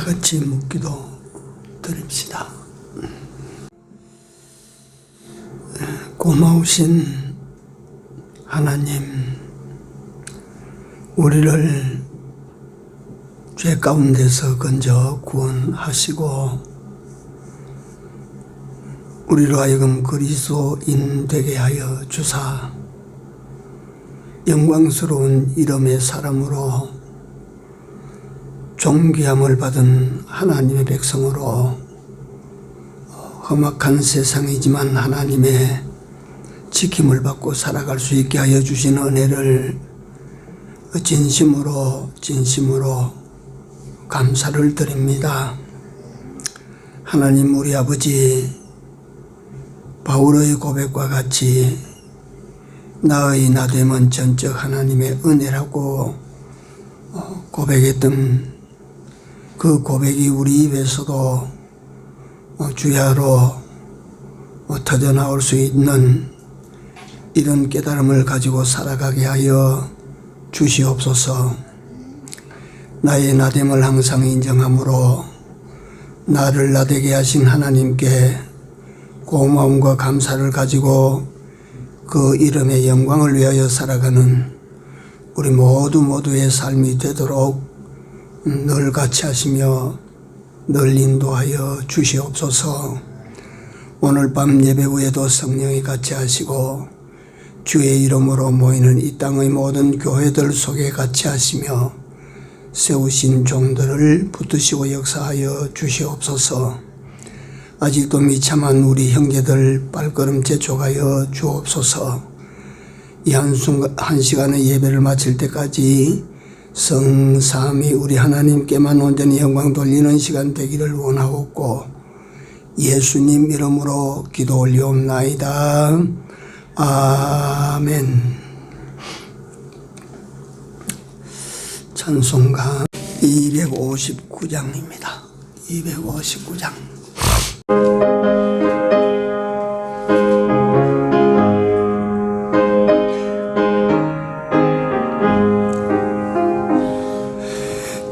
같이 묻기도 드립시다. 고마우신 하나님, 우리를 죄 가운데서 건져 구원하시고 우리로 하여금 그리스도인 되게 하여 주사 영광스러운 이름의 사람으로 존귀함을 받은 하나님의 백성으로 험악한 세상이지만 하나님의 지킴을 받고 살아갈 수 있게 하여 주신 은혜를 진심으로 감사를 드립니다. 하나님, 우리 아버지 바울의 고백과 같이 나의 나됨은 전적 하나님의 은혜라고 고백했던 그 고백이 우리 입에서도 주야로 터져나올 수 있는 이런 깨달음을 가지고 살아가게 하여 주시옵소서. 나의 나됨을 항상 인정함으로 나를 나되게 하신 하나님께 고마움과 감사를 가지고 그 이름의 영광을 위하여 살아가는 우리 모두의 삶이 되도록 늘 같이 하시며 늘 인도하여 주시옵소서. 오늘 밤 예배 후에도 성령이 같이 하시고 주의 이름으로 모이는 이 땅의 모든 교회들 속에 같이 하시며 세우신 종들을 붙드시고 역사하여 주시옵소서. 아직도 미참한 우리 형제들 발걸음 재촉하여 주옵소서. 이 한 시간의 예배를 마칠 때까지 성삼위 우리 하나님께만 온전히 영광 돌리는 시간 되기를 원하옵고 예수님 이름으로 기도 올리옵나이다. 아멘. 찬송가 259장입니다. 259장.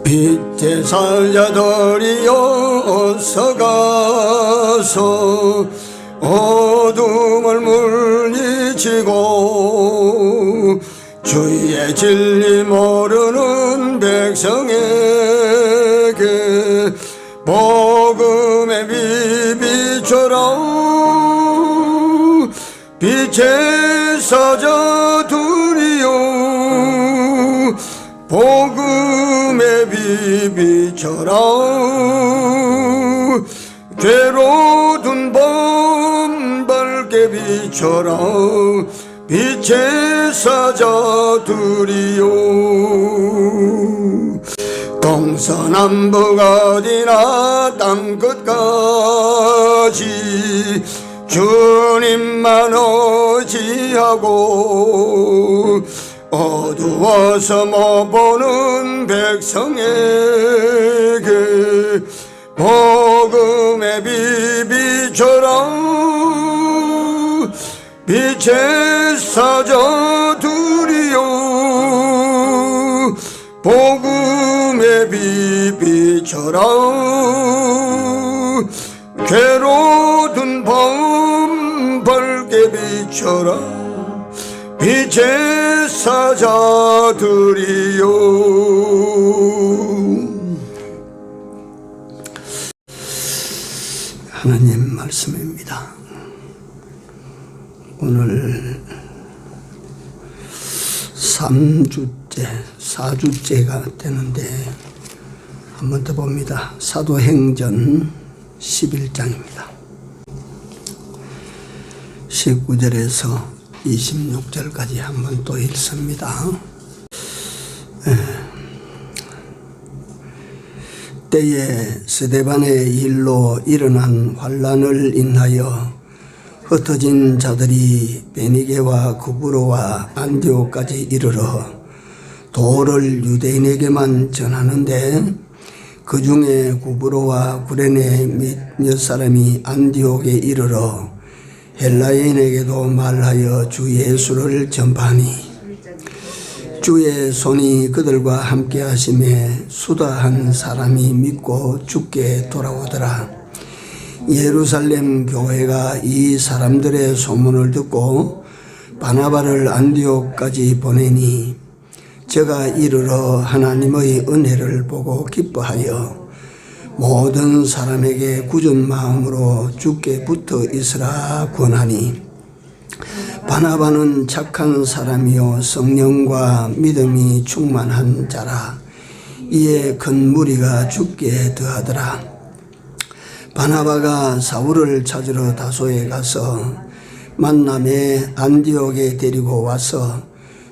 빛의 살자들이여 서가서 어둠을 물리치고 주의 진리 모르는 백성에게 복음의 비비처럼 빛의 사자들이여 복음의 비비처럼 죄로 둔 밤 밝게 비춰라 빛의 사자들이요. 동서남북 어디나 땅끝까지 주님만 의지하고 어두워서 못 보는 백성에게 복음의 비비처럼 빛의 사자들이여 복음의 비비처럼 괴로 둔 밤 밝게 비춰라 빛의 사자들이여. 하나님 말씀입니다. 오늘 4주째가 되는데 한 번 더 봅니다. 사도행전 11장입니다. 19절에서 26절까지 한 번 또 읽습니다. 때에 스데반의 일로 일어난 환란을 인하여 흩어진 자들이 베니게와 구브로와 안디옥까지 이르러 도를 유대인에게만 전하는데 그 중에 구브로와 구레네 몇 사람이 안디옥에 이르러 헬라인에게도 말하여 주 예수를 전파하니 주의 손이 그들과 함께 하심에 수다한 사람이 믿고 주께 돌아오더라. 예루살렘 교회가 이 사람들의 소문을 듣고 바나바를 안디옥까지 보내니 저가 이르러 하나님의 은혜를 보고 기뻐하여 모든 사람에게 굳은 마음으로 주께 붙어 있으라 권하니, 바나바는 착한 사람이요 성령과 믿음이 충만한 자라. 이에 큰 무리가 주께 더하더라. 바나바가 사울을 찾으러 다소에 가서 만남에 안디옥에 데리고 와서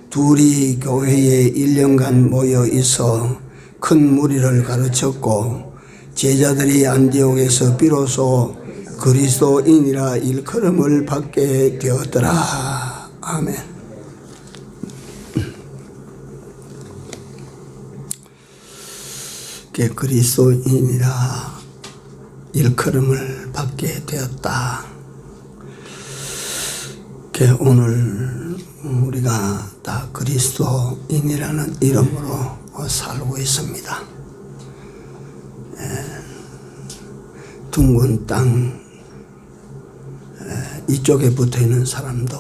둘이 교회에 1년간 모여 있어 큰 무리를 가르쳤고, 제자들이 안디옥에서 비로소 그리스도인이라 일컬음을 받게 되었더라. 아멘. 그리스도인이라 일컬음을 받게 되었다. 오늘 우리가 다 그리스도인이라는 이름으로 살고 있습니다. 둥근 땅 이쪽에 붙어있는 사람도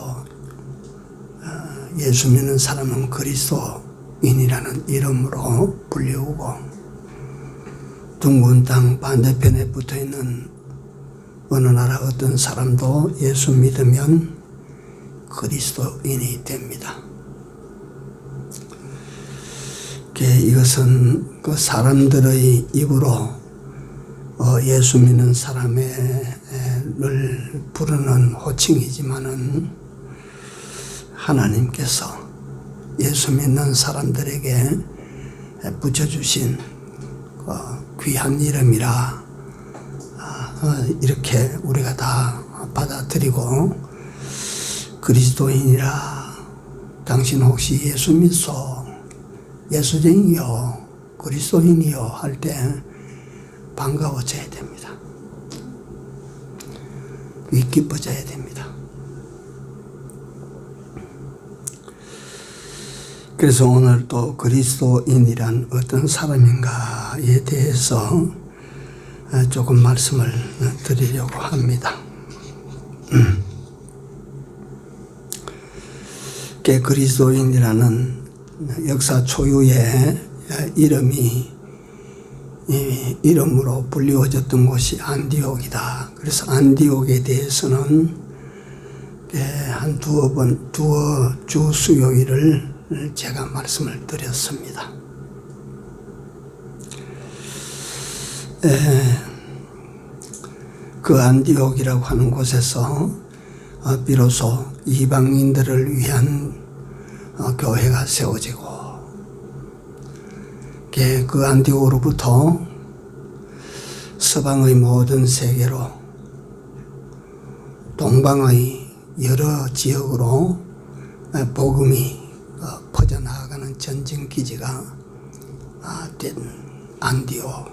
예수 믿는 사람은 그리스도인이라는 이름으로 불리우고, 둥근 땅 반대편에 붙어있는 어느 나라 어떤 사람도 예수 믿으면 그리스도인이 됩니다. 이것은 그 사람들의 입으로 예수 믿는 사람을 부르는 호칭이지만은, 하나님께서 예수 믿는 사람들에게 붙여주신 귀한 이름이라 이렇게 우리가 다 받아들이고, 그리스도인이라 당신 혹시 예수 믿소, 예수쟁이요, 그리스도인이요 할 때 반가워져야 됩니다. 기뻐져야 됩니다. 그래서 오늘 또 그리스도인이란 어떤 사람인가에 대해서 조금 말씀을 드리려고 합니다. 그리스도인이라는 역사 초유의 이름으로 불리워졌던 곳이 안디옥이다. 그래서 안디옥에 대해서는 한 두어 주 수요일을 제가 말씀을 드렸습니다. 그 안디옥이라고 하는 곳에서 비로소 이방인들을 위한 교회가 세워지고, 그 안디옥으로부터 서방의 모든 세계로, 동방의 여러 지역으로 복음이 퍼져나가는 전진기지가 된 안디옥.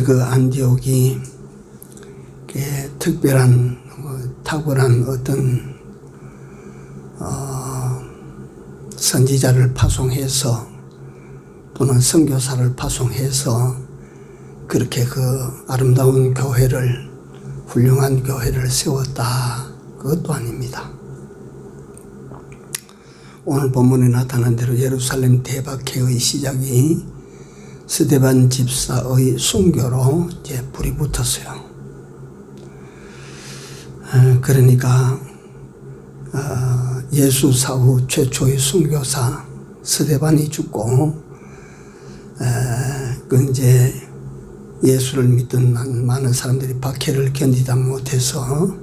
그 안디옥이 특별한 탁월한 어떤 선지자를 파송해서 또는 선교사를 파송해서 그렇게 그 아름다운 교회를, 훌륭한 교회를 세웠다. 그것도 아닙니다. 오늘 본문에 나타난 대로 예루살렘 대박해의 시작이 스데반 집사의 순교로 이제 불이 붙었어요. 그러니까 예수 사후 최초의 순교사 스데반이 죽고, 이제 예수를 믿던 많은 사람들이 박해를 견디다 못해서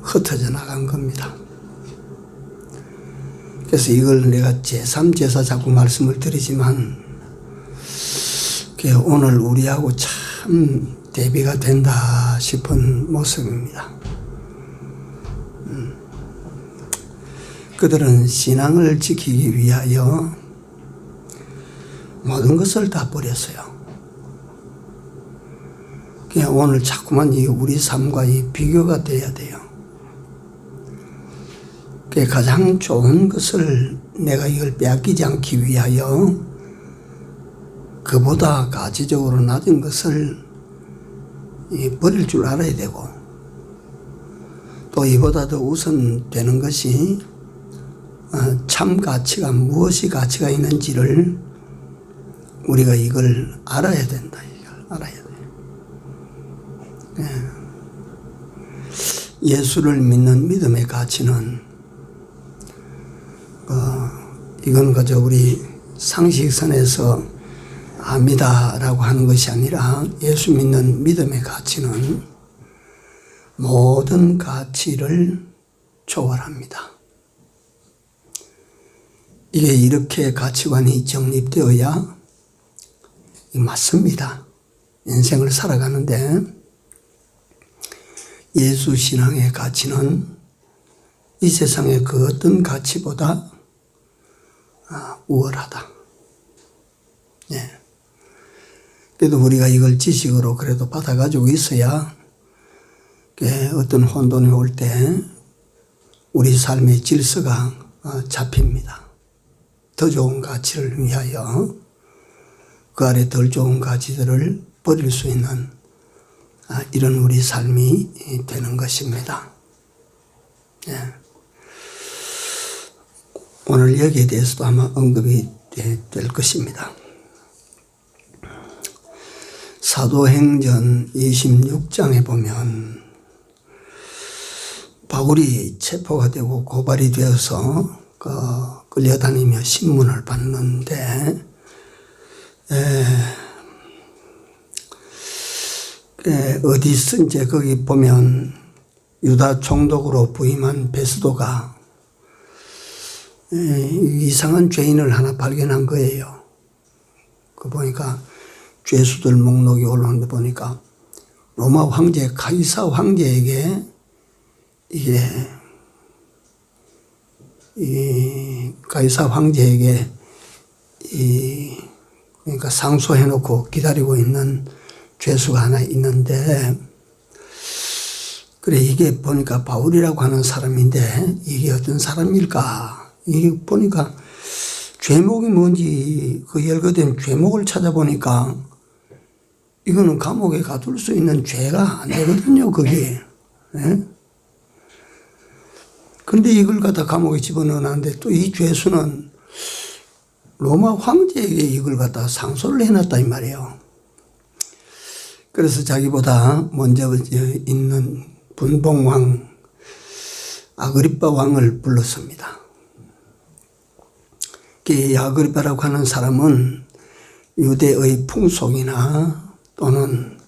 흩어져 나간 겁니다. 그래서 이걸 내가 제3, 제4 자꾸 말씀을 드리지만, 오늘 우리하고 참 대비가 된다 싶은 모습입니다. 그들은 신앙을 지키기 위하여 모든 것을 다 버렸어요. 그냥 오늘 자꾸만 우리 삶과 비교가 돼야 돼요. 가장 좋은 것을 내가 이걸 빼앗기지 않기 위하여 그보다 가치적으로 낮은 것을 버릴 줄 알아야 되고, 또 이보다 더 우선되는 것이 참 가치가 무엇이 가치가 있는지를 우리가 이걸 알아야 된다. 이걸 알아야 돼. 예수를 믿는 믿음의 가치는 이건 그저 우리 상식선에서 압니다라고 하는 것이 아니라, 예수 믿는 믿음의 가치는 모든 가치를 초월합니다. 이게 이렇게 가치관이 정립되어야 맞습니다. 인생을 살아가는데 예수 신앙의 가치는 이 세상의 그 어떤 가치보다 우월하다. 예. 그래도 우리가 이걸 지식으로 그래도 받아가지고 있어야 어떤 혼돈이 올 때 우리 삶의 질서가 잡힙니다. 더 좋은 가치를 위하여 그 아래 덜 좋은 가치들을 버릴 수 있는 이런 우리 삶이 되는 것입니다. 예. 오늘 여기에 대해서도 아마 언급이 될 것입니다. 사도행전 26장에 보면 바울이 체포가 되고 고발이 되어서 끌려다니며 신문을 받는데, 어디서 이제 거기 보면 유다 총독으로 부임한 베스도가 이상한 죄인을 하나 발견한 거예요. 그 보니까 죄수들 목록이 올라오는데 보니까 로마 황제 가이사 황제에게 이게 가이사 황제에게 그러니까 상소해놓고 기다리고 있는 죄수가 하나 있는데, 그래 이게 보니까 바울이라고 하는 사람인데 이게 어떤 사람일까? 이게 보니까 죄목이 뭔지 그 열거된 죄목을 찾아보니까 이거는 감옥에 가둘 수 있는 죄가 안 되거든요, 그게. 예? 근데 이걸 갖다 감옥에 집어넣었는데 또 이 죄수는 로마 황제에게 이걸 갖다 상소를 해놨다 이 말이에요. 그래서 자기보다 먼저 있는 분봉왕 아그리빠 왕을 불렀습니다. 이 아그리빠라고 하는 사람은 유대의 풍속이나 또는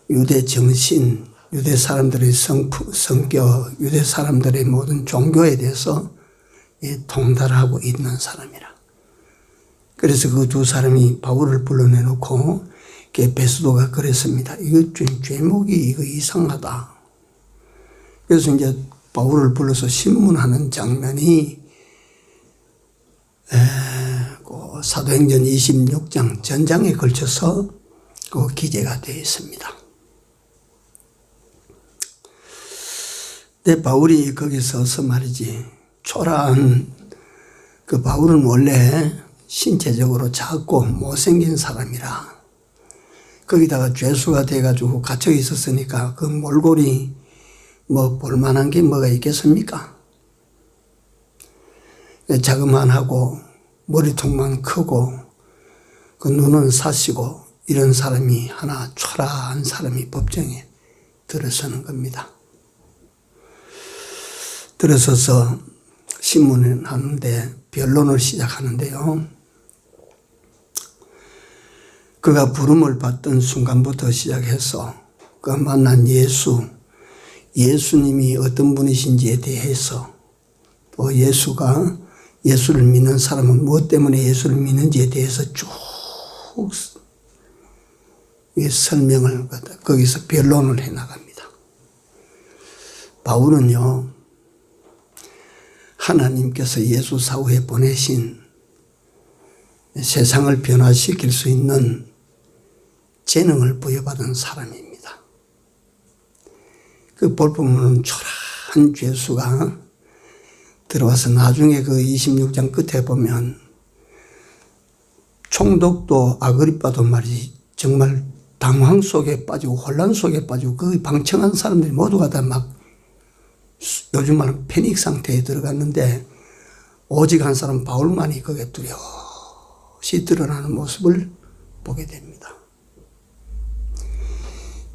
유대 정신, 유대 사람들의 성격, 유대 사람들의 모든 종교에 대해서 통달하고 있는 사람이라. 그래서 그 두 사람이 바울을 불러내놓고 베스도가 그랬습니다. 이거 죄목이 이거 이상하다. 그래서 이제 바울을 불러서 신문하는 장면이 그 사도행전 26장 전장에 걸쳐서 그 기재가 되어 있습니다. 근데 바울이 거기 서서 말이지, 초라한 그 바울은 원래 신체적으로 작고 못생긴 사람이라 거기다가 죄수가 돼가지고 갇혀 있었으니까 그 몰골이 뭐 볼만한 게 뭐가 있겠습니까? 자그만하고 머리통만 크고 그 눈은 사시고 이런 사람이 하나 초라한 사람이 법정에 들어서는 겁니다. 들어서서 신문을 하는데 변론을 시작하는데요. 그가 부름을 받던 순간부터 시작해서 그 만난 예수님이 어떤 분이신지에 대해서, 또 예수를 믿는 사람은 무엇 때문에 예수를 믿는지에 대해서 쭉 설명을 거기서 변론을 해나갑니다. 바울은요, 하나님께서 예수 사후에 보내신 세상을 변화시킬 수 있는 재능을 부여받은 사람입니다. 그 볼품은 초라한 죄수가 들어와서 나중에 그 26장 끝에 보면 총독도 아그리빠도 말이지 정말 당황 속에 빠지고 혼란 속에 빠지고 그 방청한 사람들이 모두가 다 막 요즘 말은 패닉 상태에 들어갔는데 오직 한 사람 바울만이 거기에 뚜렷이 드러나는 모습을 보게 됩니다.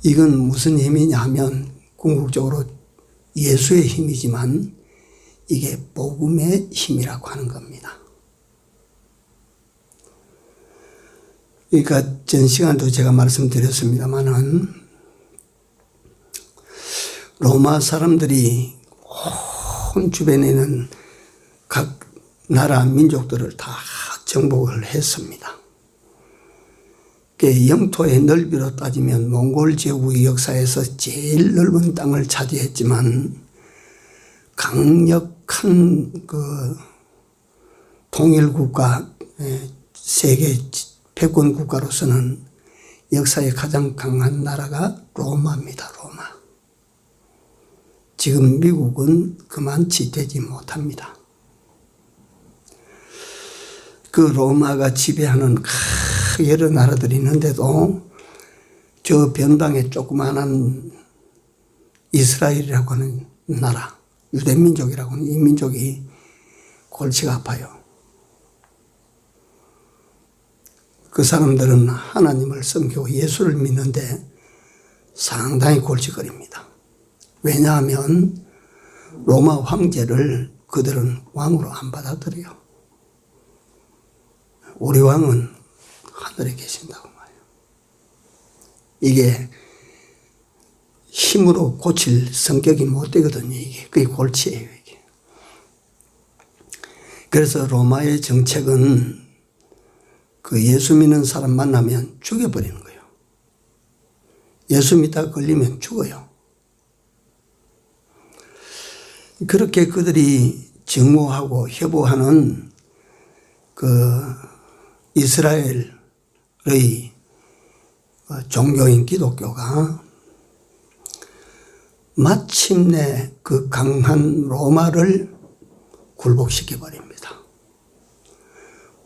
이건 무슨 힘이냐 하면 궁극적으로 예수의 힘이지만 이게 복음의 힘이라고 하는 겁니다. 그러니까 전 시간도 제가 말씀드렸습니다마는 로마 사람들이 온 주변에 있는 각 나라 민족들을 다 정복을 했습니다. 영토의 넓이로 따지면 몽골 제국의 역사에서 제일 넓은 땅을 차지했지만 강력한 그 통일국가, 세계 패권 국가로서는 역사에 가장 강한 나라가 로마입니다. 로마. 지금 미국은 그만치 되지 못합니다. 그 로마가 지배하는 여러 나라들이 있는데도 저 변방에 조그마한 이스라엘이라고 하는 나라, 유대민족이라고 하는 이 민족이 골치가 아파요. 그 사람들은 하나님을 섬기고 예수를 믿는데 상당히 골치거립니다. 왜냐하면 로마 황제를 그들은 왕으로 안 받아들여요. 우리 왕은 하늘에 계신다고 말해요. 이게 힘으로 고칠 성격이 못 되거든요. 이게 그게 골치예요. 이게. 그래서 로마의 정책은 그 예수 믿는 사람 만나면 죽여버리는 거예요. 예수 믿다가 걸리면 죽어요. 그렇게 그들이 증오하고 협오하는 그 이스라엘의 종교인 기독교가 마침내 그 강한 로마를 굴복시켜 버립니다.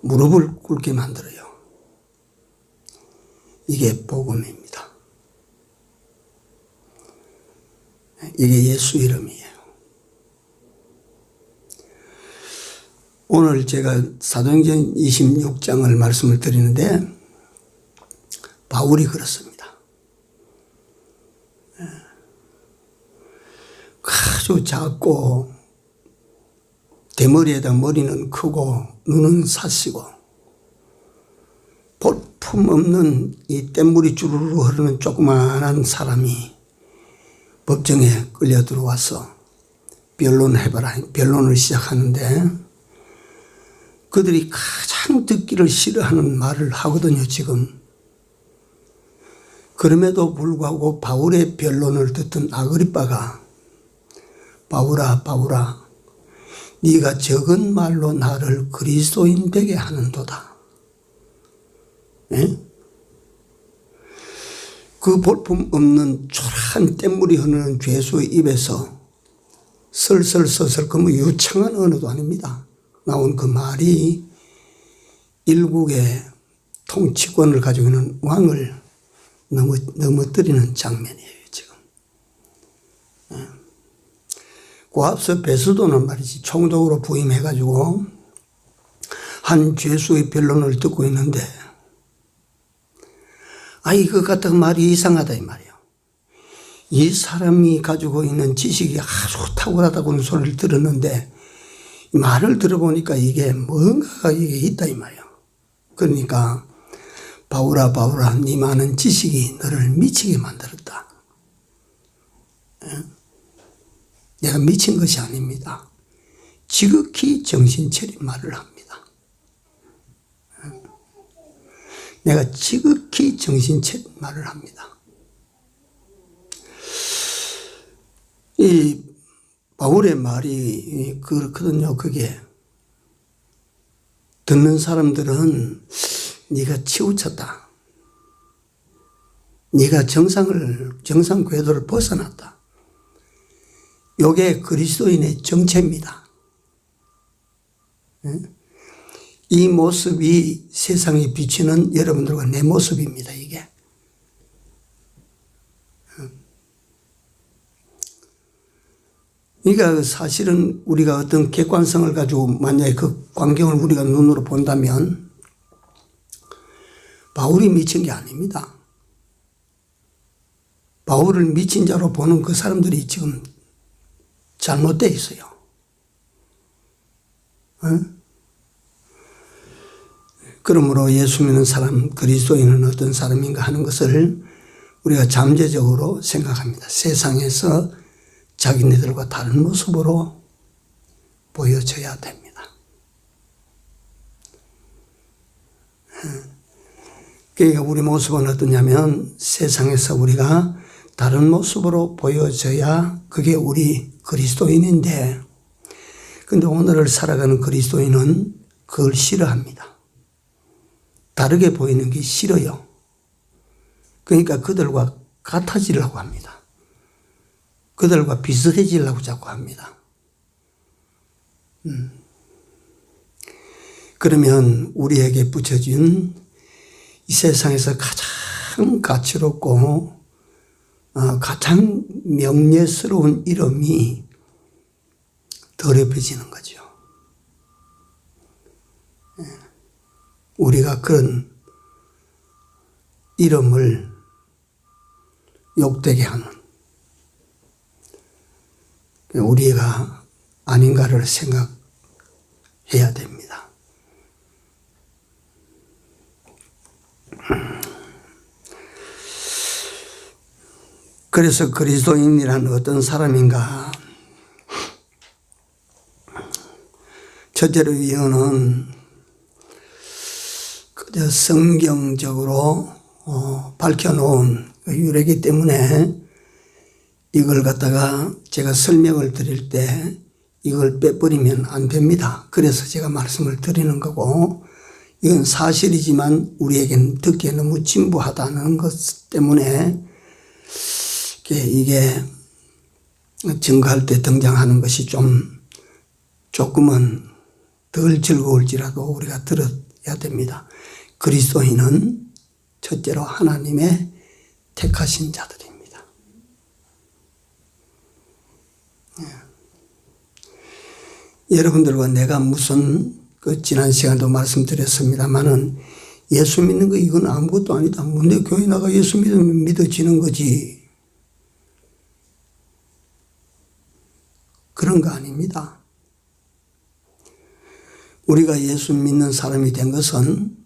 무릎을 꿇게 만들어요. 이게 복음입니다. 이게 예수 이름이에요. 오늘 제가 사도행전 26장을 말씀을 드리는데 바울이 그렇습니다. 아주 작고 대머리에다 머리는 크고 눈은 사시고 볼품 없는 이 뗏물이 주르르 흐르는 조그마한 사람이 법정에 끌려 들어와서 변론해봐라. 변론을 시작하는데 그들이 가장 듣기를 싫어하는 말을 하거든요, 지금. 그럼에도 불구하고 바울의 변론을 듣던 아그리빠가 바울아, 바울아, 네가 적은 말로 나를 그리스도인 되게 하는도다. 예? 그 볼품 없는 초라한 뗏물이 흐르는 죄수의 입에서 설설설설 그 뭐 유창한 언어도 아닙니다. 나온 그 말이 일국의 통치권을 가지고 있는 왕을 넘어뜨리는 장면이에요, 지금. 그 앞서 베스도는 말이지 총독으로 부임해가지고 한 죄수의 변론을 듣고 있는데 이거 같은 말이 이상하다 이 말이에요. 이 사람이 가지고 있는 지식이 아주 탁월하다고는 소리를 들었는데 말을 들어보니까 이게 뭔가가 이게 있다 이 말이에요. 그러니까 바울아 바울아 네 많은 지식이 너를 미치게 만들었다. 내가 미친 것이 아닙니다. 지극히 정신 차린 말을 합니다. 내가 지극히 정신 차린 말을 합니다. 이 바울의 말이 그렇거든요. 그게 듣는 사람들은 네가 치우쳤다. 네가 정상 궤도를 벗어났다. 이게 그리스도인의 정체입니다. 이 모습이 세상에 비치는 여러분들과 내 모습입니다, 이게. 그러니까 사실은 우리가 어떤 객관성을 가지고 만약에 그 광경을 우리가 눈으로 본다면 바울이 미친 게 아닙니다. 바울을 미친 자로 보는 그 사람들이 지금 잘못되어 있어요. 그러므로 예수 믿는 사람, 그리스도인은 어떤 사람인가 하는 것을 우리가 잠재적으로 생각합니다. 세상에서 자기네들과 다른 모습으로 보여져야 됩니다. 그러니까 우리 모습은 어떠냐면 세상에서 우리가 다른 모습으로 보여져야 그게 우리 그리스도인인데, 근데 오늘을 살아가는 그리스도인은 그걸 싫어합니다. 다르게 보이는 게 싫어요. 그러니까 그들과 같아지려고 합니다. 그들과 비슷해지려고 자꾸 합니다. 그러면 우리에게 붙여진 이 세상에서 가장 가치롭고 가장 명예스러운 이름이 더럽혀지는 거죠. 우리가 그런 이름을 욕되게 하는, 우리가 아닌가를 생각해야 됩니다. 그래서 그리스도인이란 어떤 사람인가? 첫째로 이거는 그저 성경적으로 밝혀놓은 유래이기 때문에 이걸 갖다가 제가 설명을 드릴 때 이걸 빼버리면 안 됩니다. 그래서 제가 말씀을 드리는 거고, 이건 사실이지만 우리에겐 듣기에 너무 진부하다는 것 때문에 이게 증거할 때 등장하는 것이 조금은 덜 즐거울지라도 우리가 들어야 됩니다. 그리스도인은 첫째로 하나님의 택하신 자들입니다. 여러분들과 내가 무슨 지난 시간도 말씀드렸습니다만은 예수 믿는 거 이건 아무것도 아니다. 내 교회 나가 예수 믿으면 믿어지는 거지. 그런 거 아닙니다. 우리가 예수 믿는 사람이 된 것은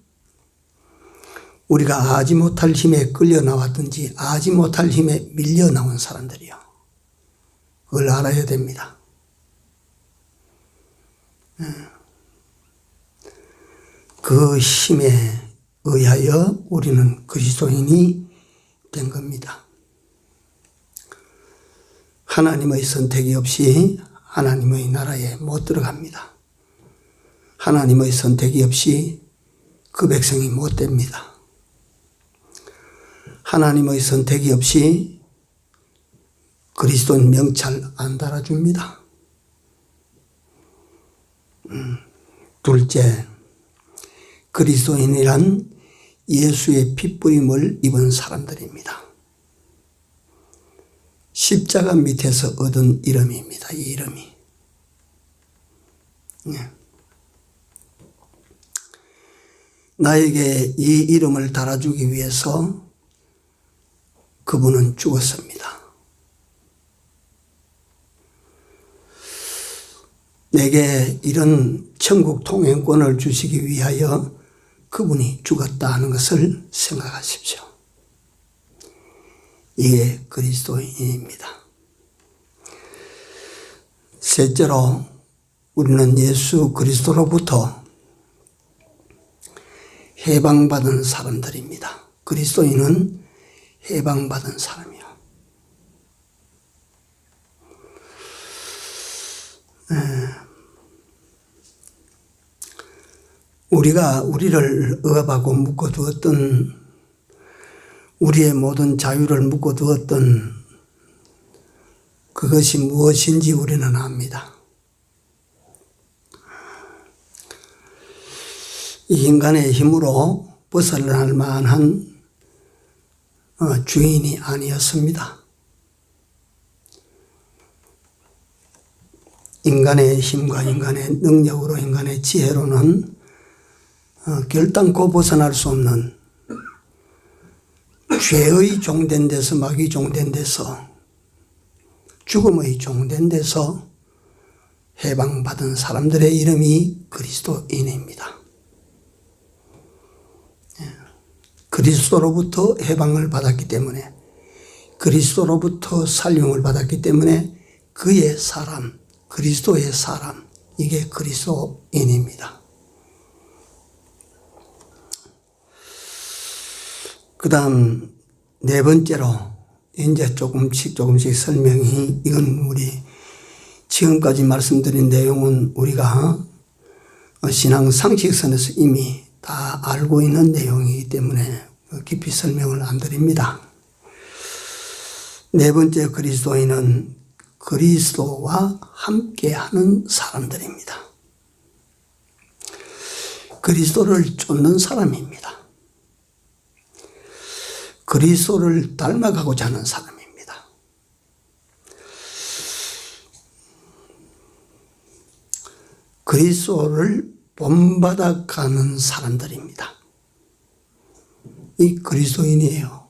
우리가 아지 못할 힘에 끌려 나왔든지 아지 못할 힘에 밀려 나온 사람들이요. 그걸 알아야 됩니다. 그 힘에 의하여 우리는 그리스도인이 된 겁니다. 하나님의 선택이 없이 하나님의 나라에 못 들어갑니다. 하나님의 선택이 없이 그 백성이 못 됩니다. 하나님의 선택이 없이 그리스도인 명찰 안 달아줍니다. 둘째, 그리스도인이란 예수의 핏부림을 입은 사람들입니다. 십자가 밑에서 얻은 이름입니다. 이 이름이. 나에게 이 이름을 달아주기 위해서 그분은 죽었습니다. 내게 이런 천국 통행권을 주시기 위하여 그분이 죽었다 하는 것을 생각하십시오. 이게 그리스도인입니다. 셋째로 우리는 예수 그리스도로부터 해방받은 사람들입니다. 그리스도인은 해방받은 사람이요. 우리가 우리를 억압하고 묶어두었던, 우리의 모든 자유를 묶어두었던 그것이 무엇인지 우리는 압니다. 이 인간의 힘으로 벗어날 만한 주인이 아니었습니다. 인간의 힘과 인간의 능력으로, 인간의 지혜로는 결단코 벗어날 수 없는 죄의 종된 데서, 마귀 종된 데서, 죽음의 종된 데서 해방받은 사람들의 이름이 그리스도인입니다. 그리스도로부터 해방을 받았기 때문에, 그리스도로부터 살림을 받았기 때문에 그의 사람, 그리스도의 사람, 이게 그리스도인입니다. 그 다음 네 번째로 이제 조금씩 설명이, 이건 우리 지금까지 말씀드린 내용은 우리가 신앙 상식선에서 이미 다 알고 있는 내용이기 때문에 깊이 설명을 안 드립니다. 네 번째 그리스도인은 그리스도와 함께하는 사람들입니다. 그리스도를 쫓는 사람입니다. 그리스도를 닮아가고자 하는 사람입니다. 그리스도를 본받아 가는 사람들입니다. 이 그리스도인이에요.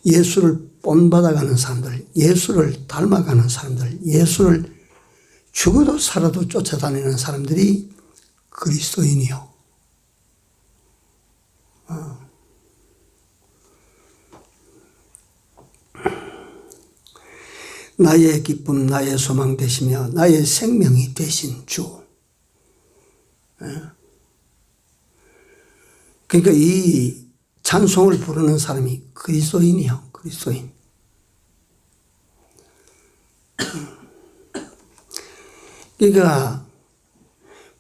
예수를 본받아 가는 사람들, 예수를 닮아가는 사람들, 예수를 죽어도 살아도 쫓아다니는 사람들이 그리스도인이요. 나의 기쁨, 나의 소망 되시며 나의 생명이 되신 주. 그러니까 이 찬송을 부르는 사람이 그리스도인이요. 그리스도인. 그러니까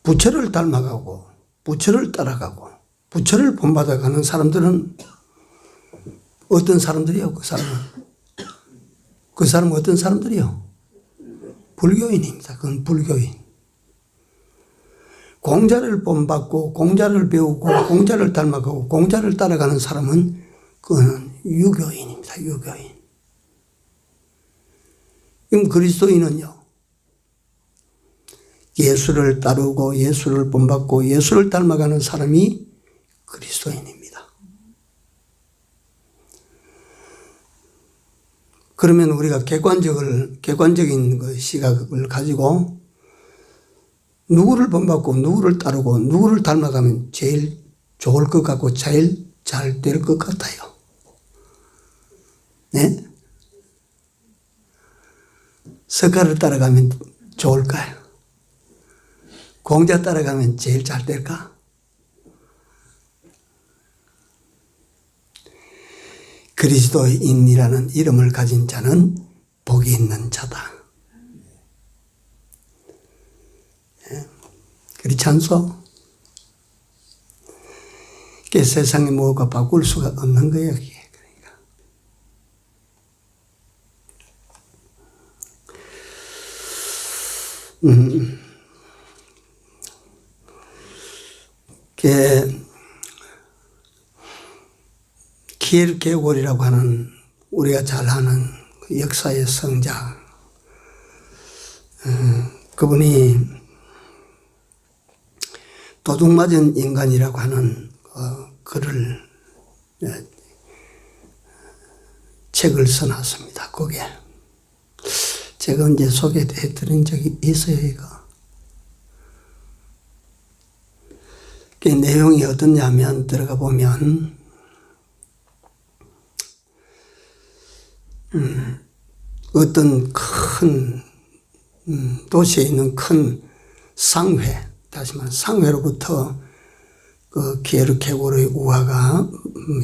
부처를 닮아가고 부처를 따라가고 부처를 본받아가는 사람들은 어떤 사람들이요? 그 사람은 어떤 사람들이요? 불교인입니다. 그건 불교인. 공자를 본받고 공자를 배우고 공자를 닮아가고 공자를 따라가는 사람은 그거는 유교인입니다. 유교인. 그럼 그리스도인은요, 예수를 따르고 예수를 본받고 예수를 닮아가는 사람이 그리스도인입니다. 그러면 우리가 객관적인 그 시각을 가지고 누구를 본받고 누구를 따르고 누구를 닮아가면 제일 좋을 것 같고 제일 잘 될 것 같아요. 네? 석가를 따라가면 좋을까요? 공자 따라가면 제일 잘 될까? 그리스도인이라는 이름을 가진 자는 복이 있는 자다. 그렇지 않소? 그게 세상에 뭐가 바꿀 수가 없는 거예요. 키에르케고르라고 하는 우리가 잘 아는 역사의 성자, 그분이 도둑맞은 인간이라고 하는 글을, 책을 써놨습니다. 거기에 제가 언제 소개해 드린 적이 있어요. 이거 그 내용이 어떠냐면, 들어가 보면 어떤 큰 도시에 있는 큰 상회, 다시 말해 상회로부터 그 키에르케고르의 우화가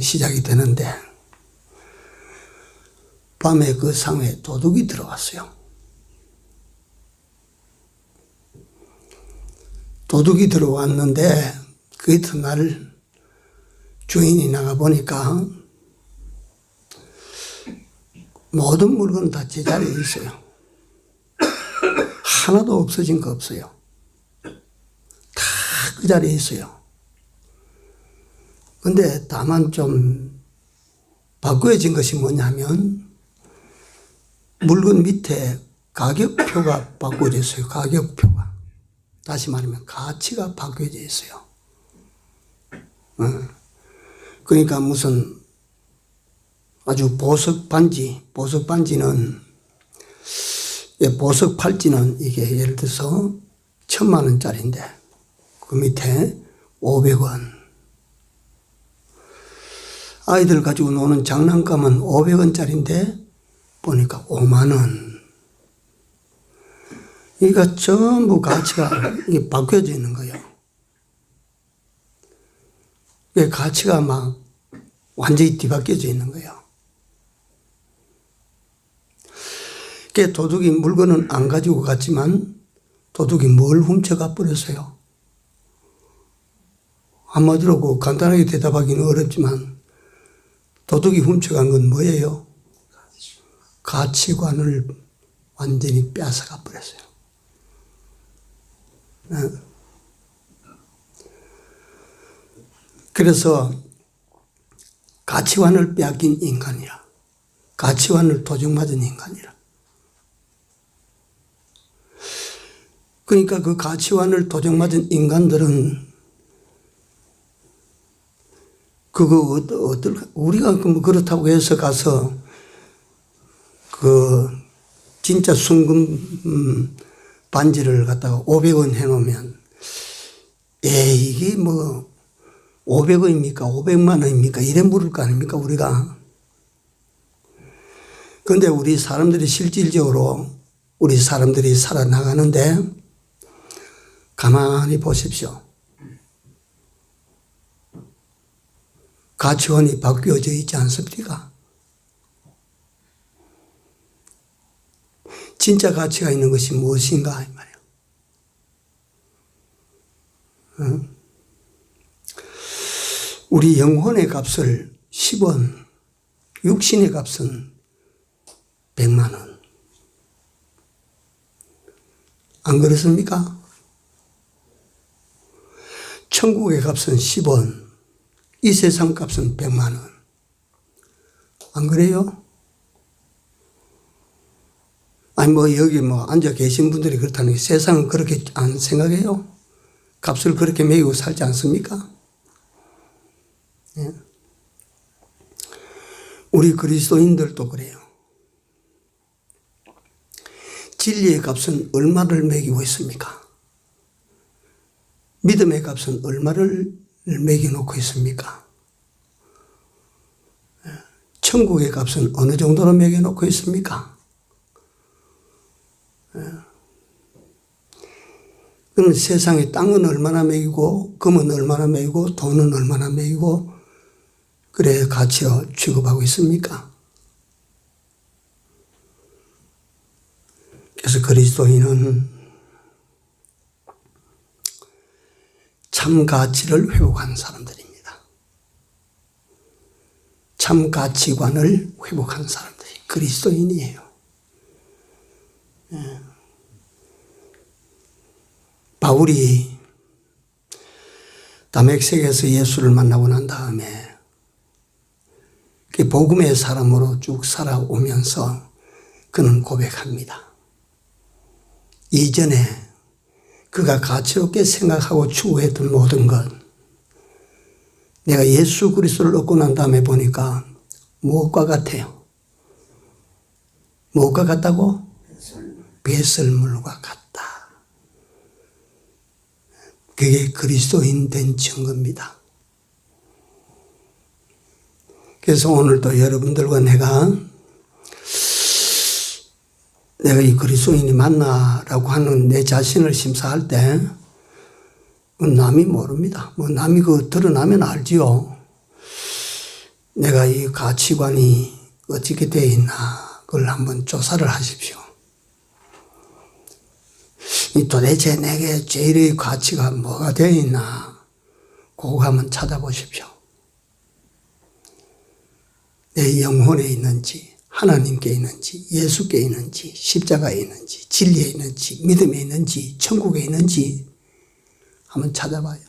시작이 되는데, 밤에 그 상회에 도둑이 들어왔어요. 도둑이 들어왔는데 그 이튿날 주인이 나가 보니까 모든 물건은 다 제자리에 있어요. 하나도 없어진 거 없어요. 다 그 자리에 있어요. 근데 다만 좀 바꾸어진 것이 뭐냐면 물건 밑에 가격표가 바꾸어져 있어요. 가격표가. 다시 말하면 가치가 바뀌어져 있어요. 그러니까 무슨 아주 보석 반지는 보석 팔찌는 이게 예를 들어서 1,000만 원짜리인데 그 밑에 500원. 아이들 가지고 노는 장난감은 500원짜리인데 보니까 5만 원. 그러니까 전부 가치가 이게 바뀌어져 있는 거예요. 가치가 막 완전히 뒤바뀌어져 있는 거예요. 도둑이 물건은 안 가지고 갔지만 도둑이 뭘 훔쳐가 버렸어요. 한마디로 간단하게 대답하기는 어렵지만 도둑이 훔쳐간 건 뭐예요? 가치관을 완전히 뺏어가 버렸어요. 그래서 가치관을 빼앗긴 인간이라, 가치관을 도적맞은 인간이라. 그러니까 그 가치관을 도적맞은 인간들은 그거 우리가 뭐 그렇다고 해서 가서 그 진짜 순금 반지를 갖다가 500원 해놓으면 이게 뭐 500원입니까 500만 원입니까 이래 물을 거 아닙니까 우리가. 그런데 우리 사람들이 실질적으로 우리 사람들이 살아나가는데 가만히 보십시오. 가치관이 바뀌어져 있지 않습니까? 진짜 가치가 있는 것이 무엇인가 이 말이에요. 우리 영혼의 값을 10원, 육신의 값은 100만 원. 안 그렇습니까? 천국의 값은 10원, 이 세상 값은 100만 원. 안 그래요? 아니 뭐 여기 뭐 앉아 계신 분들이 그렇다는 게 세상은 그렇게 안 생각해요? 값을 그렇게 매기고 살지 않습니까? 예. 우리 그리스도인들도 그래요. 진리의 값은 얼마를 매기고 있습니까? 믿음의 값은 얼마를 매겨놓고 있습니까? 천국의 값은 어느 정도로 매겨놓고 있습니까? 그럼 세상에 땅은 얼마나 매기고 금은 얼마나 매기고 돈은 얼마나 매기고 그래 가치로 취급하고 있습니까? 그래서 그리스도인은 참 가치를 회복한 사람들입니다. 참 가치관을 회복한 사람들이 그리스도인이에요. 바울이 다메섹에서 예수를 만나고 난 다음에 그 복음의 사람으로 쭉 살아오면서 그는 고백합니다. 이전에 그가 가치롭게 생각하고 추구했던 모든 것, 내가 예수 그리스도를 얻고 난 다음에 보니까 무엇과 같아요? 무엇과 같다고? 배설물과 같다. 그게 그리스도인 된 증거입니다. 그래서 오늘도 여러분들과 내가 이 그리스도인이 맞나라고 하는 내 자신을 심사할 때 남이 모릅니다. 뭐 남이 그 드러나면 알지요. 내가 이 가치관이 어떻게 되어 있나 그걸 한번 조사를 하십시오. 도대체 내게 제일의 가치가 뭐가 되어 있나 그거 한번 찾아보십시오. 내 영혼에 있는지 하나님께 있는지 예수께 있는지 십자가에 있는지 진리에 있는지 믿음에 있는지 천국에 있는지 한번 찾아봐요.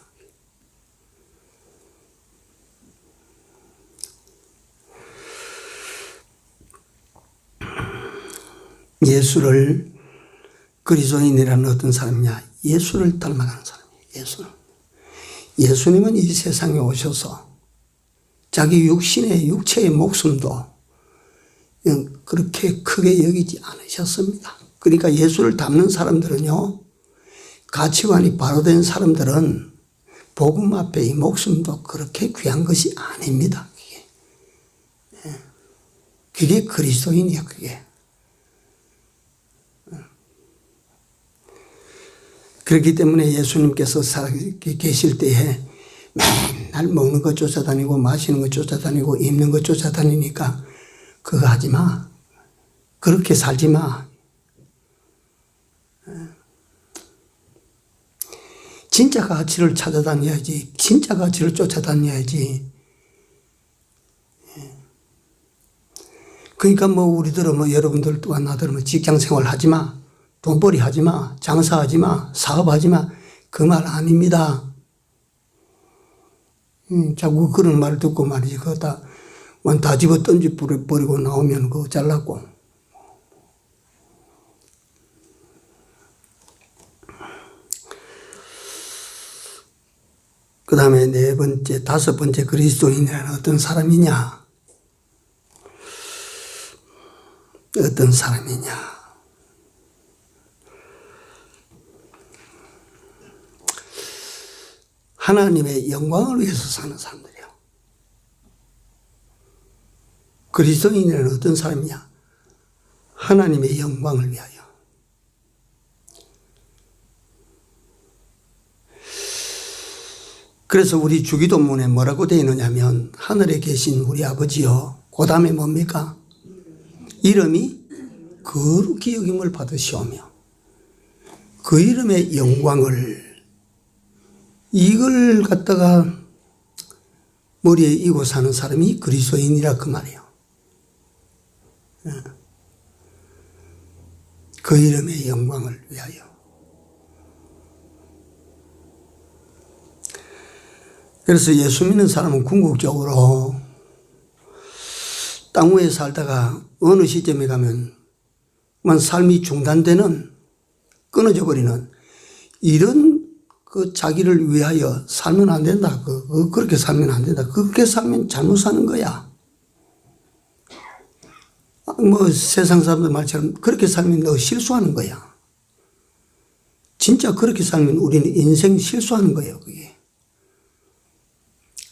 예수를 그리스도인이라는 어떤 사람이냐? 예수를 닮아가는 사람이에요. 예수는. 예수님은 이 세상에 오셔서 자기 육체의 목숨도 그렇게 크게 여기지 않으셨습니다. 그러니까 예수를 닮는 사람들은요, 가치관이 바로 된 사람들은 복음 앞에 이 목숨도 그렇게 귀한 것이 아닙니다. 그게 그리스도인이에요. 그게. 그렇기 때문에 예수님께서 계실 때에 맨날 먹는 것 쫓아다니고 마시는 것 쫓아다니고 입는 것 쫓아다니니까 그거 하지 마. 그렇게 살지 마. 진짜 가치를 찾아다녀야지. 진짜 가치를 쫓아다녀야지. 그러니까 뭐 우리들은 뭐 여러분들 또한 나들은 뭐 직장 생활 하지 마. 돈벌이 하지 마. 장사하지 마. 사업하지 마. 그 말 아닙니다. 자꾸 그런 말 듣고 말이지. 그거 다 집어 던지 버리고 나오면 그거 잘랐고. 그 다음에 네 번째, 다섯 번째 그리스도인이라는 어떤 사람이냐? 어떤 사람이냐? 하나님의 영광을 위해서 사는 사람들이요. 그리스도인이라는 어떤 사람이냐? 하나님의 영광을 위하여. 그래서 우리 주기도문에 뭐라고 되어 있느냐면 하늘에 계신 우리 아버지요. 그 다음에 뭡니까? 이름이 거룩히 여김을 받으시오며 그 이름의 영광을 이걸 갖다가 머리에 이고 사는 사람이 그리스도인이라 그 말이에요. 그 이름의 영광을 위하여. 그래서 예수 믿는 사람은 궁극적으로 땅 위에 살다가 어느 시점에 가면 삶이 중단되는, 끊어져 버리는 이런 그 자기를 위하여 살면 안 된다. 그렇게 살면 안 된다. 그렇게 살면 잘못 사는 거야. 뭐 세상 사람들 말처럼 그렇게 살면 너 실수하는 거야. 진짜 그렇게 살면 우리는 인생 실수하는 거예요. 그게.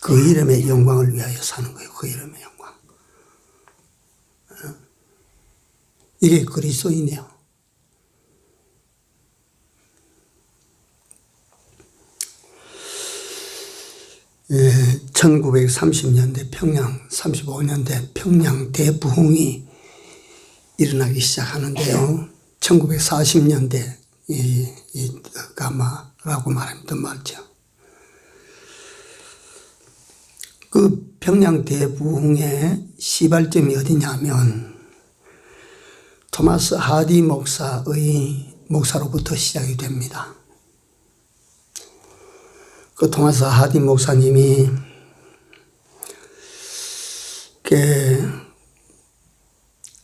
그 이름의 영광을 위하여 사는 거예요. 그 이름의 영광. 이게 그리스도인이에요. 예, 1930년대 평양, 35년대 평양 대부흥이 일어나기 시작하는데요. 1940년대 가마라고 말하면 더 맞죠. 그 평양 대부흥의 시발점이 어디냐면 토마스 하디 목사의 목사로부터 시작이 됩니다. 그 토마스 하디 목사님이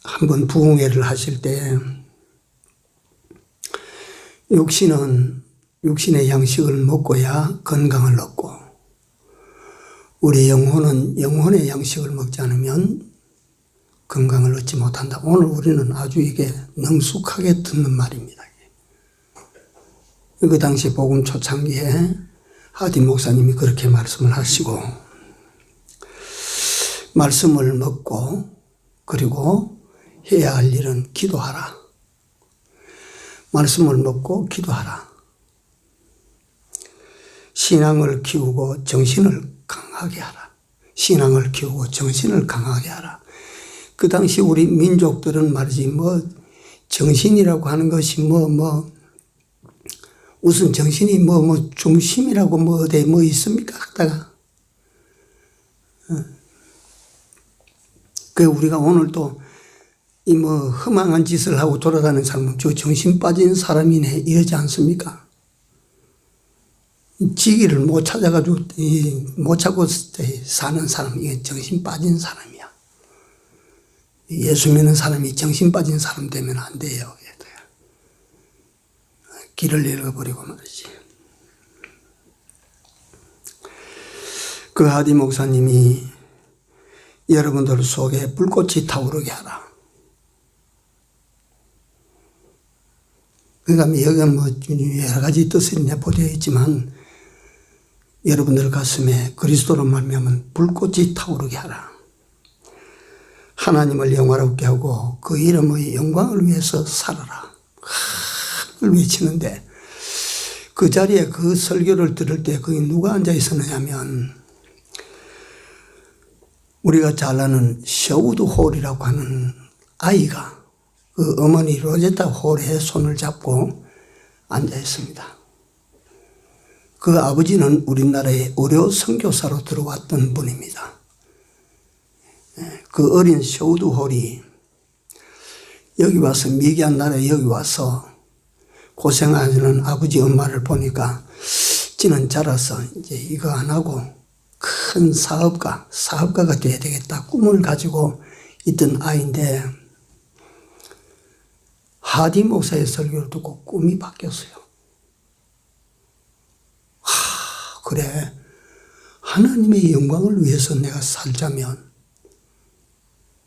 한번 부흥회를 하실 때 육신의 양식을 먹고야 건강을 얻고 우리 영혼은 영혼의 양식을 먹지 않으면 건강을 얻지 못한다. 오늘 우리는 아주 이게 능숙하게 듣는 말입니다. 그 당시 복음 초창기에 하디 목사님이 그렇게 말씀을 하시고 말씀을 먹고 그리고 해야 할 일은 기도하라. 말씀을 먹고 기도하라. 신앙을 키우고 정신을 강하게 하라. 신앙을 키우고 정신을 강하게 하라. 그 당시 우리 민족들은 말이지 정신이라고 하는 것이 무슨 정신이 중심이라고 어디 있습니까? 하다가 우리가 오늘도 흠앙한 짓을 하고 돌아다니는 사람은 저 정신 빠진 사람이네 이러지 않습니까? 지기를 못 찾아가지고 못 찾고 사는 사람, 이게 정신 빠진 사람이야. 예수 믿는 사람이 정신 빠진 사람 되면 안 돼요. 길을 잃어버리고 말이지. 그 하디 목사님이 여러분들 속에 불꽃이 타오르게 하라. 그러니까 여기 여러 가지 뜻이 내포되어 있지만 여러분들 가슴에 그리스도로 말미암은 불꽃이 타오르게 하라. 하나님을 영화롭게 하고 그 이름의 영광을 위해서 살아라. 그걸 외치는데 그 자리에 그 설교를 들을 때 거기 누가 앉아 있었느냐면 우리가 잘 아는 셔우드 홀이라고 하는 아이가 그 어머니 로제타 홀의 손을 잡고 앉아 있습니다. 그 아버지는 우리나라에 의료 선교사로 들어왔던 분입니다. 그 어린 셔우드 홀이 여기 와서 미개한 나라에 여기 와서 고생하는 아버지 엄마를 보니까 지는 자라서 이제 이거 안 하고 큰 사업가가 돼야 되겠다 꿈을 가지고 있던 아이인데 하디 목사의 설교를 듣고 꿈이 바뀌었어요. 그래 하나님의 영광을 위해서 내가 살자면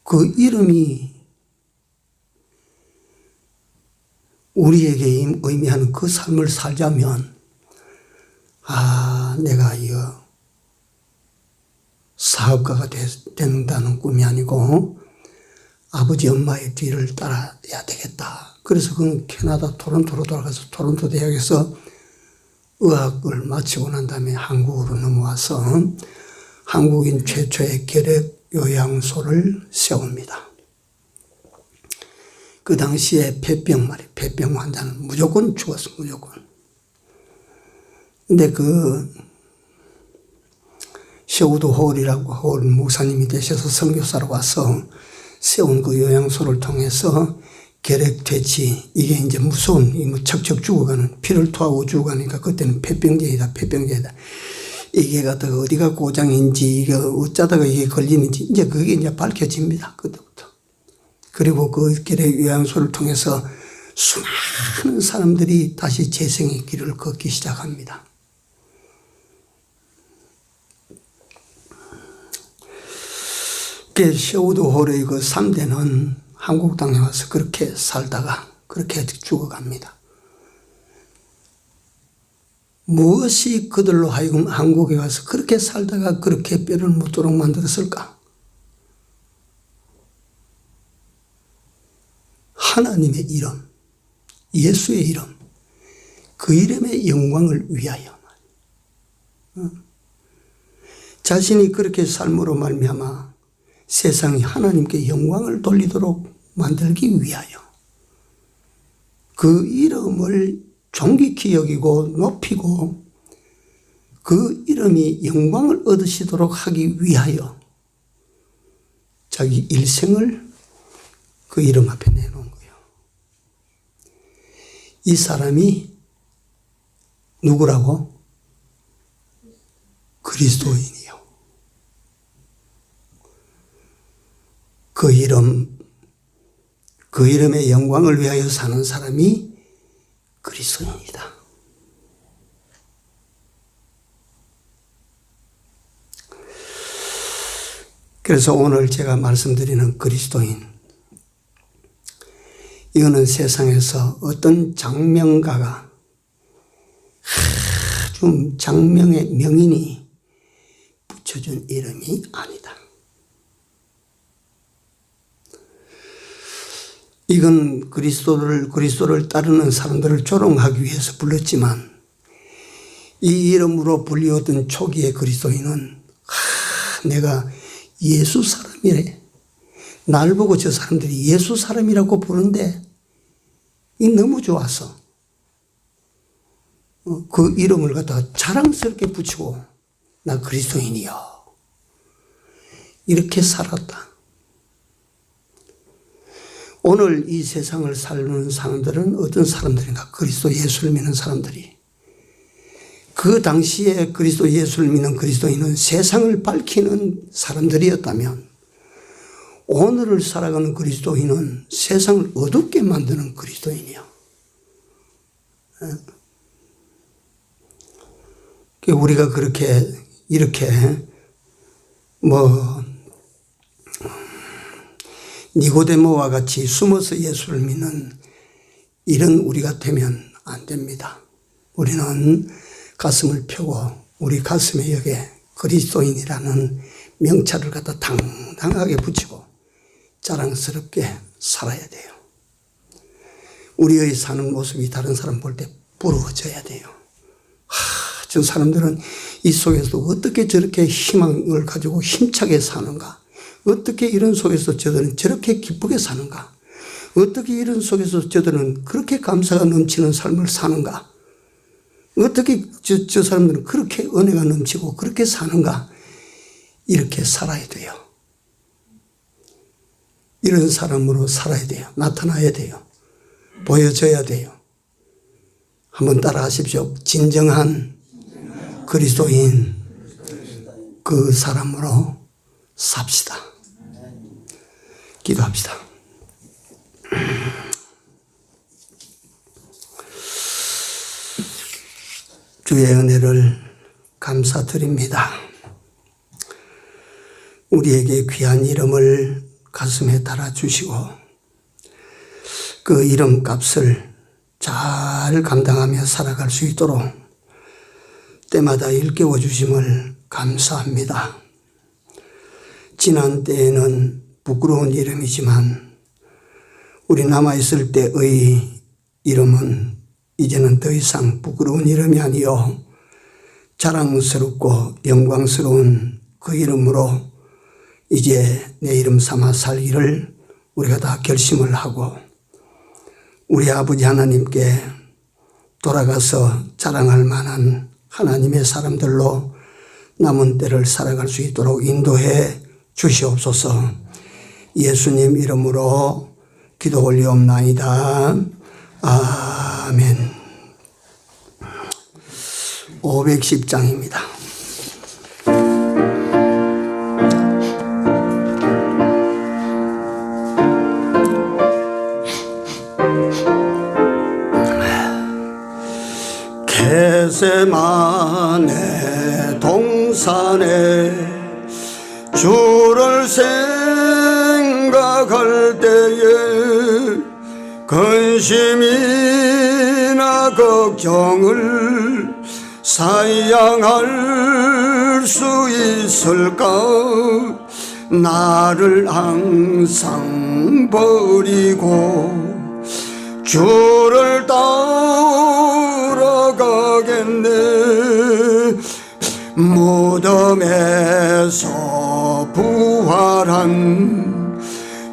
그 이름이 우리에게 의미하는 그 삶을 살자면 내가 이거 사업가가 된다는 꿈이 아니고 아버지 엄마의 뒤를 따라야 되겠다. 그래서 그는 캐나다 토론토로 돌아가서 토론토 대학에서 의학을 마치고 난 다음에 한국으로 넘어와서 한국인 최초의 결핵 요양소를 세웁니다. 그 당시에 폐병 환자는 무조건 죽었어, 무조건. 근데 그 셔우드 홀이라고 홀 목사님이 되셔서 선교사로 와서 세운 그 요양소를 통해서 결핵 퇴치, 이게 이제 무서운, 척척 죽어가는, 피를 토하고 죽어가니까 그때는 폐병제이다. 이게 갖다가 어디가 고장인지, 이게 어쩌다가 이게 걸리는지, 이제 그게 이제 밝혀집니다. 그때부터. 그리고 그 결핵 요양소를 통해서 수많은 사람들이 다시 재생의 길을 걷기 시작합니다. 셔우드 홀의 그 3대는 한국 땅에 와서 그렇게 살다가 그렇게 죽어갑니다. 무엇이 그들로 하여금 한국에 와서 그렇게 살다가 그렇게 뼈를 묻도록 만들었을까? 하나님의 이름, 예수의 이름, 그 이름의 영광을 위하여 자신이 그렇게 삶으로 말미암아 세상이 하나님께 영광을 돌리도록 만들기 위하여 그 이름을 존귀히 여기고 높이고 그 이름이 영광을 얻으시도록 하기 위하여 자기 일생을 그 이름 앞에 내놓은 거예요. 이 사람이 누구라고? 그리스도인이요. 그 이름의 영광을 위하여 사는 사람이 그리스도인이다. 그래서 오늘 제가 말씀드리는 그리스도인, 이거는 세상에서 어떤 장명가가 아주 장명의 명인이 붙여준 이름이 아니다. 이건 그리스도를 따르는 사람들을 조롱하기 위해서 불렀지만 이 이름으로 불리웠던 초기의 그리스도인은 내가 예수 사람이래. 날 보고 저 사람들이 예수 사람이라고 부르는데 이 너무 좋아서 그 이름을 갖다가 자랑스럽게 붙이고 나 그리스도인이요. 이렇게 살았다. 오늘 이 세상을 사는 사람들은 어떤 사람들인가? 그리스도 예수를 믿는 사람들이. 그 당시에 그리스도 예수를 믿는 그리스도인은 세상을 밝히는 사람들이었다면 오늘을 살아가는 그리스도인은 세상을 어둡게 만드는 그리스도인이야. 우리가 그렇게 이렇게 니고데모와 같이 숨어서 예수를 믿는 이런 우리가 되면 안 됩니다. 우리는 가슴을 펴고 우리 가슴에 여기에 그리스도인이라는 명찰을 갖다 당당하게 붙이고 자랑스럽게 살아야 돼요. 우리의 사는 모습이 다른 사람 볼 때 부러워져야 돼요. 저 사람들은 이 속에서 어떻게 저렇게 희망을 가지고 힘차게 사는가? 어떻게 이런 속에서 저들은 저렇게 기쁘게 사는가? 어떻게 이런 속에서 저들은 그렇게 감사가 넘치는 삶을 사는가? 어떻게 저 사람들은 그렇게 은혜가 넘치고 그렇게 사는가? 이렇게 살아야 돼요. 이런 사람으로 살아야 돼요. 나타나야 돼요. 보여져야 돼요. 한번 따라 하십시오. 진정한 그리스도인 그 사람으로 삽시다. 기도합시다. 주의 은혜를 감사드립니다. 우리에게 귀한 이름을 가슴에 달아주시고 그 이름 값을 잘 감당하며 살아갈 수 있도록 때마다 일깨워 주심을 감사합니다. 지난 때에는 부끄러운 이름이지만 우리 남아있을 때의 이름은 이제는 더 이상 부끄러운 이름이 아니요 자랑스럽고 영광스러운 그 이름으로 이제 내 이름 삼아 살기를 우리가 다 결심을 하고 우리 아버지 하나님께 돌아가서 자랑할 만한 하나님의 사람들로 남은 때를 살아갈 수 있도록 인도해 주시옵소서. 예수님 이름으로 기도 올리옵나이다. 아멘. 510장입니다. 겟세마네 동산에 주를 생각할 때에 근심이나 걱정을 사양할 수 있을까? 나를 항상 버리고 주를 따라가겠네. 무덤에서 부활한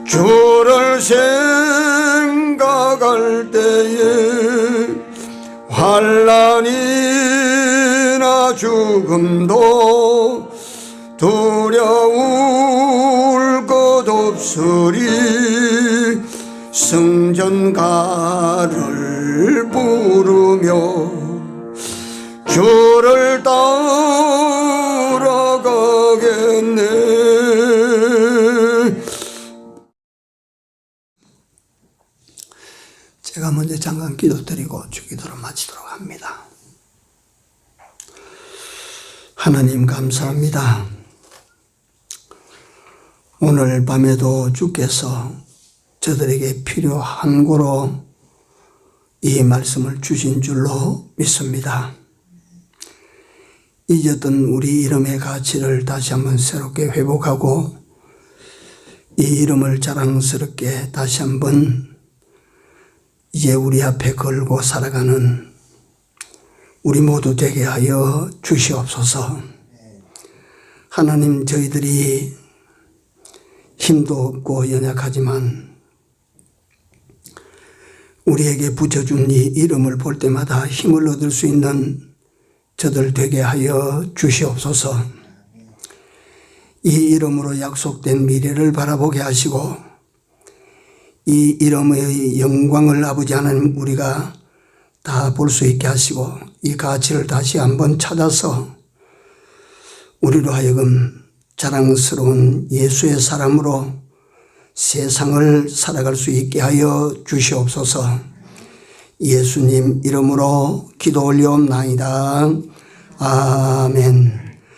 주를 생각할 때에 환난이나 죽음도 두려울 것 없으리. 성전가를 부르며 주를 따라가겠네. 제가 먼저 잠깐 기도드리고 주기도로 마치도록 합니다. 하나님 감사합니다. 오늘 밤에도 주께서 저들에게 필요한 고로 이 말씀을 주신 줄로 믿습니다. 잊었던 우리 이름의 가치를 다시 한번 새롭게 회복하고 이 이름을 자랑스럽게 다시 한번 이제 우리 앞에 걸고 살아가는 우리 모두 되게 하여 주시옵소서. 하나님, 저희들이 힘도 없고 연약하지만 우리에게 붙여준 이 이름을 볼 때마다 힘을 얻을 수 있는 저들 되게 하여 주시옵소서. 이 이름으로 약속된 미래를 바라보게 하시고 이 이름의 영광을 아버지 하나님 우리가 다 볼 수 있게 하시고 이 가치를 다시 한번 찾아서 우리로 하여금 자랑스러운 예수의 사람으로 세상을 살아갈 수 있게 하여 주시옵소서. 예수님 이름으로 기도 올리옵나이다. 아멘.